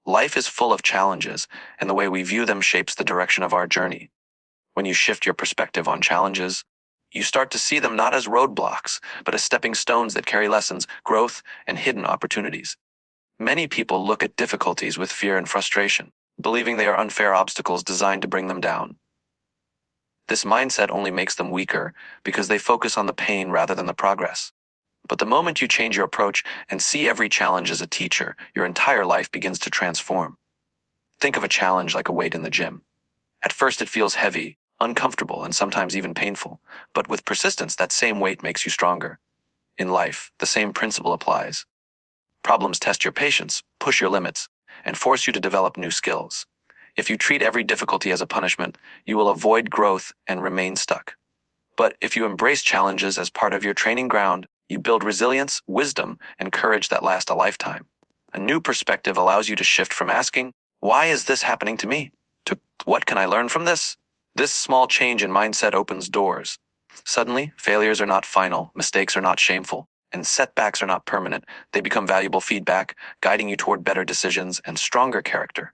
Life is full of challenges, and the way we view them shapes the direction of our journey. When you shift your perspective on challenges, you start to see them not as roadblocks, but as stepping stones that carry lessons, growth, and hidden opportunities. Many people look at difficulties with fear and frustration, believing they are unfair obstacles designed to bring them down. This mindset only makes them weaker because they focus on the pain rather than the progress. But the moment you change your approach and see every challenge as a teacher, your entire life begins to transform. Think of a challenge like a weight in the gym. At first it feels heavy, uncomfortable, and sometimes even painful. But with persistence, that same weight makes you stronger. In life, the same principle applies. Problems test your patience, push your limits, and force you to develop new skills. If you treat every difficulty as a punishment, you will avoid growth and remain stuck. But if you embrace challenges as part of your training ground, you build resilience, wisdom, and courage that last a lifetime. A new perspective allows you to shift from asking, "Why is this happening to me?" to "What can I learn from this?" This small change in mindset opens doors. Suddenly, failures are not final, mistakes are not shameful, and setbacks are not permanent. They become valuable feedback, guiding you toward better decisions and stronger character.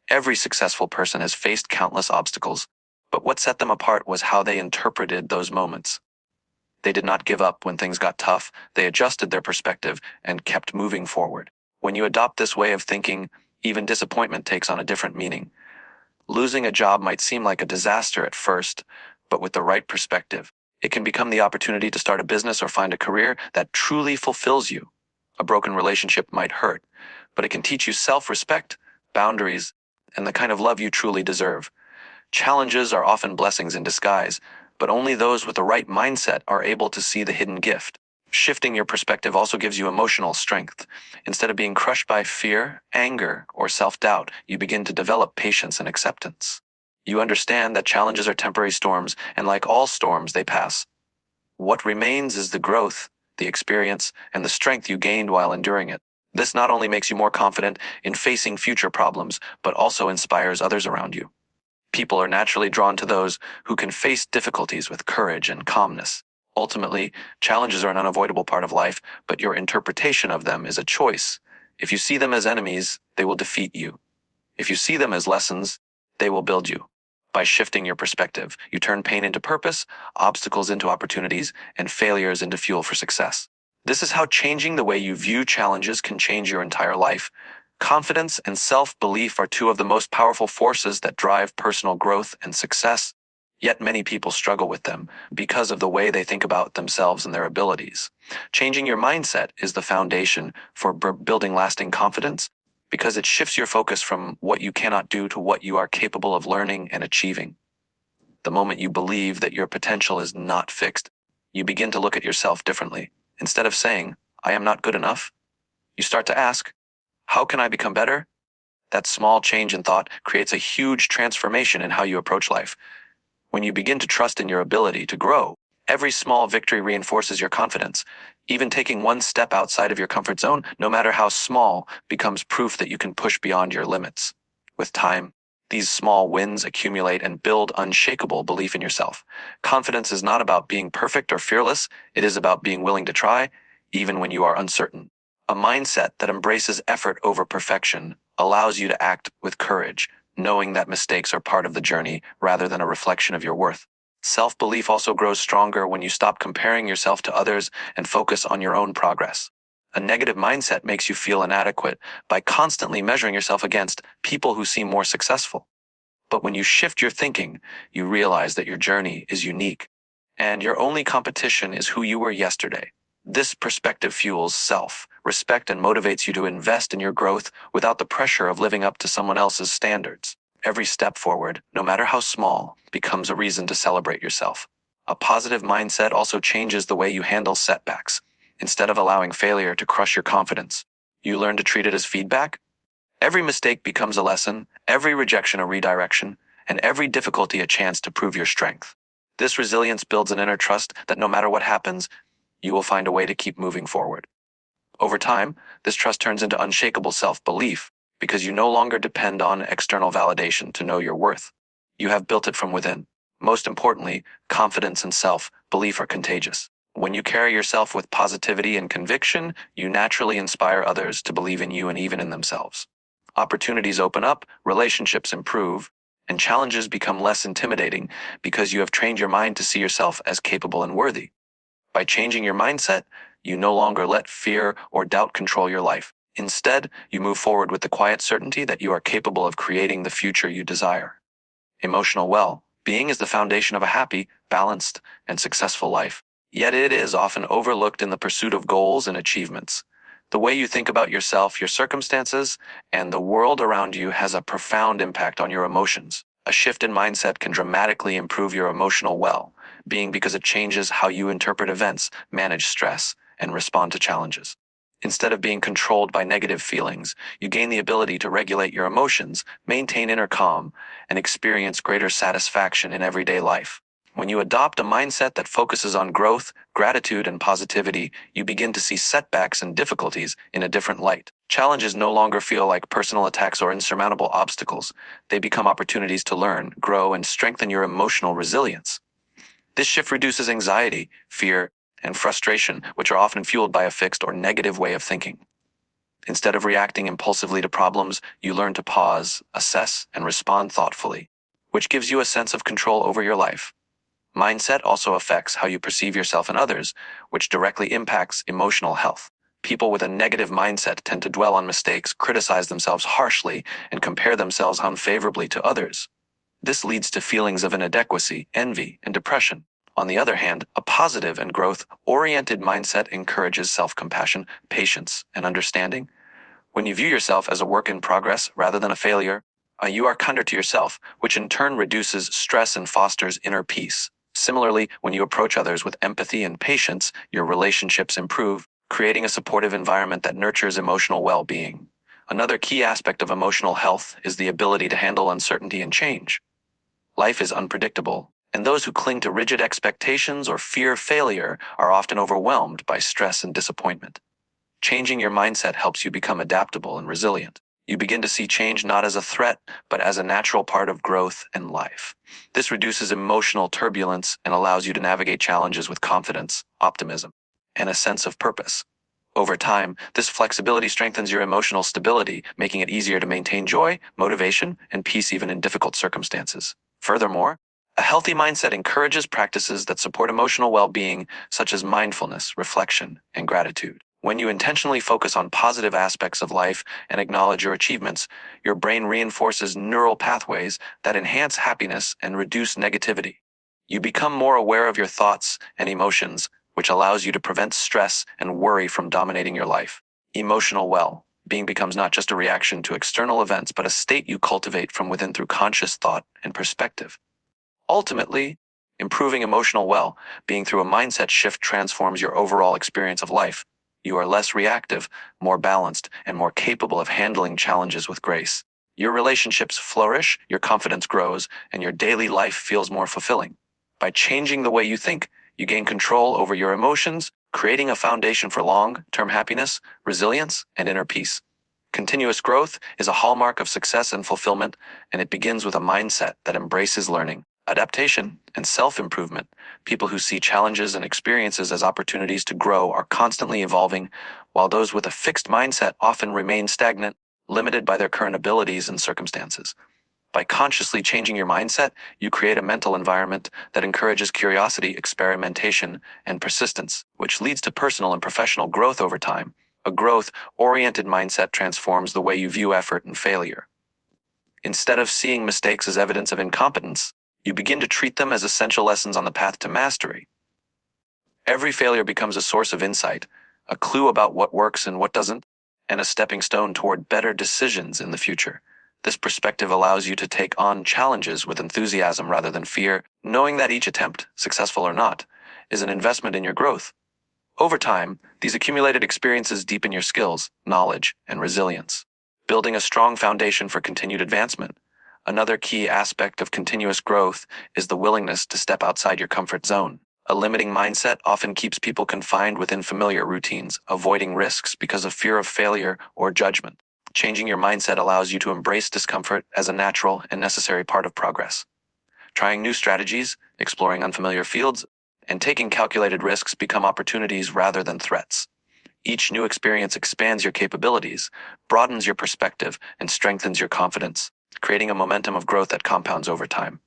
Every successful person has faced countless obstacles, but what set them apart was how they interpreted those moments. They did not give up when things got tough. They adjusted their perspective and kept moving forward. When you adopt this way of thinking, even disappointment takes on a different meaning. Losing a job might seem like a disaster at first, but with the right perspective, it can become the opportunity to start a business or find a career that truly fulfills you. A broken relationship might hurt, but it can teach you self-respect, boundaries, and the kind of love you truly deserve. Challenges are often blessings in disguise, but only those with the right mindset are able to see the hidden gift. Shifting your perspective also gives you emotional strength. Instead of being crushed by fear, anger, or self-doubt, you begin to develop patience and acceptance. You understand that challenges are temporary storms, and like all storms, they pass. What remains is the growth, the experience, and the strength you gained while enduring it. This not only makes you more confident in facing future problems, but also inspires others around you. People are naturally drawn to those who can face difficulties with courage and calmness. Ultimately, challenges are an unavoidable part of life, but your interpretation of them is a choice. If you see them as enemies, they will defeat you. If you see them as lessons, they will build you. By shifting your perspective, you turn pain into purpose, obstacles into opportunities, and failures into fuel for success. This is how changing the way you view challenges can change your entire life. Confidence and self-belief are two of the most powerful forces that drive personal growth and success, yet many people struggle with them because of the way they think about themselves and their abilities. Changing your mindset is the foundation for building lasting confidence because it shifts your focus from what you cannot do to what you are capable of learning and achieving. The moment you believe that your potential is not fixed, you begin to look at yourself differently. Instead of saying, "I am not good enough," you start to ask, "How can I become better?" That small change in thought creates a huge transformation in how you approach life. When you begin to trust in your ability to grow, every small victory reinforces your confidence. Even taking one step outside of your comfort zone, no matter how small, becomes proof that you can push beyond your limits. With time, these small wins accumulate and build unshakable belief in yourself. Confidence is not about being perfect or fearless. It is about being willing to try, even when you are uncertain. A mindset that embraces effort over perfection allows you to act with courage, knowing that mistakes are part of the journey rather than a reflection of your worth. Self-belief also grows stronger when you stop comparing yourself to others and focus on your own progress. A negative mindset makes you feel inadequate by constantly measuring yourself against people who seem more successful. But when you shift your thinking, you realize that your journey is unique, and your only competition is who you were yesterday. This perspective fuels self-respect and motivates you to invest in your growth without the pressure of living up to someone else's standards. Every step forward, no matter how small, becomes a reason to celebrate yourself. A positive mindset also changes the way you handle setbacks. Instead of allowing failure to crush your confidence, you learn to treat it as feedback. Every mistake becomes a lesson, every rejection a redirection, and every difficulty a chance to prove your strength. This resilience builds an inner trust that no matter what happens, you will find a way to keep moving forward. Over time, this trust turns into unshakable self-belief because you no longer depend on external validation to know your worth. You have built it from within. Most importantly, confidence and self-belief are contagious. When you carry yourself with positivity and conviction, you naturally inspire others to believe in you and even in themselves. Opportunities open up, relationships improve, and challenges become less intimidating because you have trained your mind to see yourself as capable and worthy. By changing your mindset, you no longer let fear or doubt control your life. Instead, you move forward with the quiet certainty that you are capable of creating the future you desire. Emotional well-being is the foundation of a happy, balanced, and successful life. Yet it is often overlooked in the pursuit of goals and achievements. The way you think about yourself, your circumstances, and the world around you has a profound impact on your emotions. A shift in mindset can dramatically improve your emotional well-being because it changes how you interpret events, manage stress, and respond to challenges. Instead of being controlled by negative feelings, you gain the ability to regulate your emotions, maintain inner calm, and experience greater satisfaction in everyday life. When you adopt a mindset that focuses on growth, gratitude, and positivity, you begin to see setbacks and difficulties in a different light. Challenges no longer feel like personal attacks or insurmountable obstacles. They become opportunities to learn, grow, and strengthen your emotional resilience. This shift reduces anxiety, fear, and frustration, which are often fueled by a fixed or negative way of thinking. Instead of reacting impulsively to problems, you learn to pause, assess, and respond thoughtfully, which gives you a sense of control over your life. Mindset also affects how you perceive yourself and others, which directly impacts emotional health. People with a negative mindset tend to dwell on mistakes, criticize themselves harshly, and compare themselves unfavorably to others. This leads to feelings of inadequacy, envy, and depression. On the other hand, a positive and growth-oriented mindset encourages self-compassion, patience, and understanding. When you view yourself as a work in progress rather than a failure, you are kinder to yourself, which in turn reduces stress and fosters inner peace. Similarly, when you approach others with empathy and patience, your relationships improve, creating a supportive environment that nurtures emotional well-being. Another key aspect of emotional health is the ability to handle uncertainty and change. Life is unpredictable, and those who cling to rigid expectations or fear failure are often overwhelmed by stress and disappointment. Changing your mindset helps you become adaptable and resilient. You begin to see change not as a threat, but as a natural part of growth and life. This reduces emotional turbulence and allows you to navigate challenges with confidence, optimism, and a sense of purpose. Over time, this flexibility strengthens your emotional stability, making it easier to maintain joy, motivation, and peace even in difficult circumstances. Furthermore, a healthy mindset encourages practices that support emotional well-being, such as mindfulness, reflection, and gratitude. When you intentionally focus on positive aspects of life and acknowledge your achievements, your brain reinforces neural pathways that enhance happiness and reduce negativity. You become more aware of your thoughts and emotions, which allows you to prevent stress and worry from dominating your life. Emotional well-being becomes not just a reaction to external events, but a state you cultivate from within through conscious thought and perspective. Ultimately, improving emotional well-being through a mindset shift transforms your overall experience of life. You are less reactive, more balanced, and more capable of handling challenges with grace. Your relationships flourish, your confidence grows, and your daily life feels more fulfilling. By changing the way you think, you gain control over your emotions, creating a foundation for long-term happiness, resilience, and inner peace. Continuous growth is a hallmark of success and fulfillment, and it begins with a mindset that embraces learning, adaptation, and self-improvement. People who see challenges and experiences as opportunities to grow are constantly evolving, while those with a fixed mindset often remain stagnant, limited by their current abilities and circumstances. By consciously changing your mindset, you create a mental environment that encourages curiosity, experimentation, and persistence, which leads to personal and professional growth over time. A growth-oriented mindset transforms the way you view effort and failure. Instead of seeing mistakes as evidence of incompetence, you begin to treat them as essential lessons on the path to mastery. Every failure becomes a source of insight, a clue about what works and what doesn't, and a stepping stone toward better decisions in the future. This perspective allows you to take on challenges with enthusiasm rather than fear, knowing that each attempt, successful or not, is an investment in your growth. Over time, these accumulated experiences deepen your skills, knowledge, and resilience, building a strong foundation for continued advancement. Another key aspect of continuous growth is the willingness to step outside your comfort zone. A limiting mindset often keeps people confined within familiar routines, avoiding risks because of fear of failure or judgment. Changing your mindset allows you to embrace discomfort as a natural and necessary part of progress. Trying new strategies, exploring unfamiliar fields, and taking calculated risks become opportunities rather than threats. Each new experience expands your capabilities, broadens your perspective, and strengthens your confidence, creating a momentum of growth that compounds over time.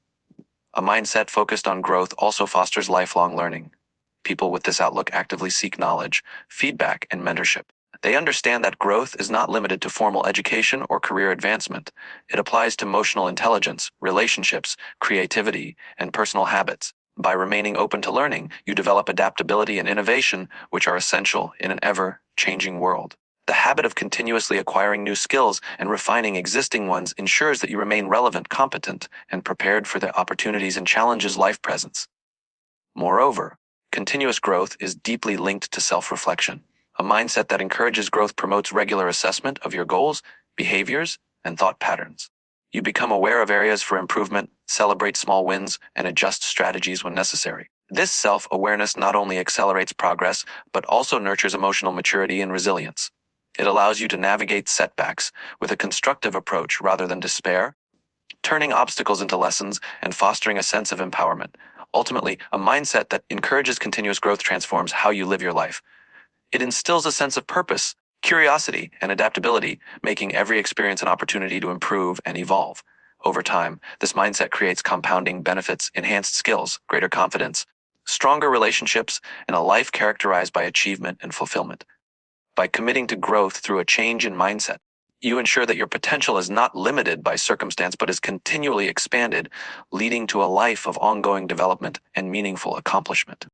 A mindset focused on growth also fosters lifelong learning. People with this outlook actively seek knowledge, feedback, and mentorship. They understand that growth is not limited to formal education or career advancement. It applies to emotional intelligence, relationships, creativity, and personal habits. By remaining open to learning, you develop adaptability and innovation, which are essential in an ever-changing world. The habit of continuously acquiring new skills and refining existing ones ensures that you remain relevant, competent, and prepared for the opportunities and challenges life presents. Moreover, continuous growth is deeply linked to self-reflection. A mindset that encourages growth promotes regular assessment of your goals, behaviors, and thought patterns. You become aware of areas for improvement, celebrate small wins, and adjust strategies when necessary. This self-awareness not only accelerates progress, but also nurtures emotional maturity and resilience. It allows you to navigate setbacks with a constructive approach rather than despair, turning obstacles into lessons and fostering a sense of empowerment. Ultimately, a mindset that encourages continuous growth transforms how you live your life. It instills a sense of purpose, curiosity, and adaptability, making every experience an opportunity to improve and evolve. Over time, this mindset creates compounding benefits, enhanced skills, greater confidence, stronger relationships, and a life characterized by achievement and fulfillment. By committing to growth through a change in mindset, you ensure that your potential is not limited by circumstance but is continually expanded, leading to a life of ongoing development and meaningful accomplishment.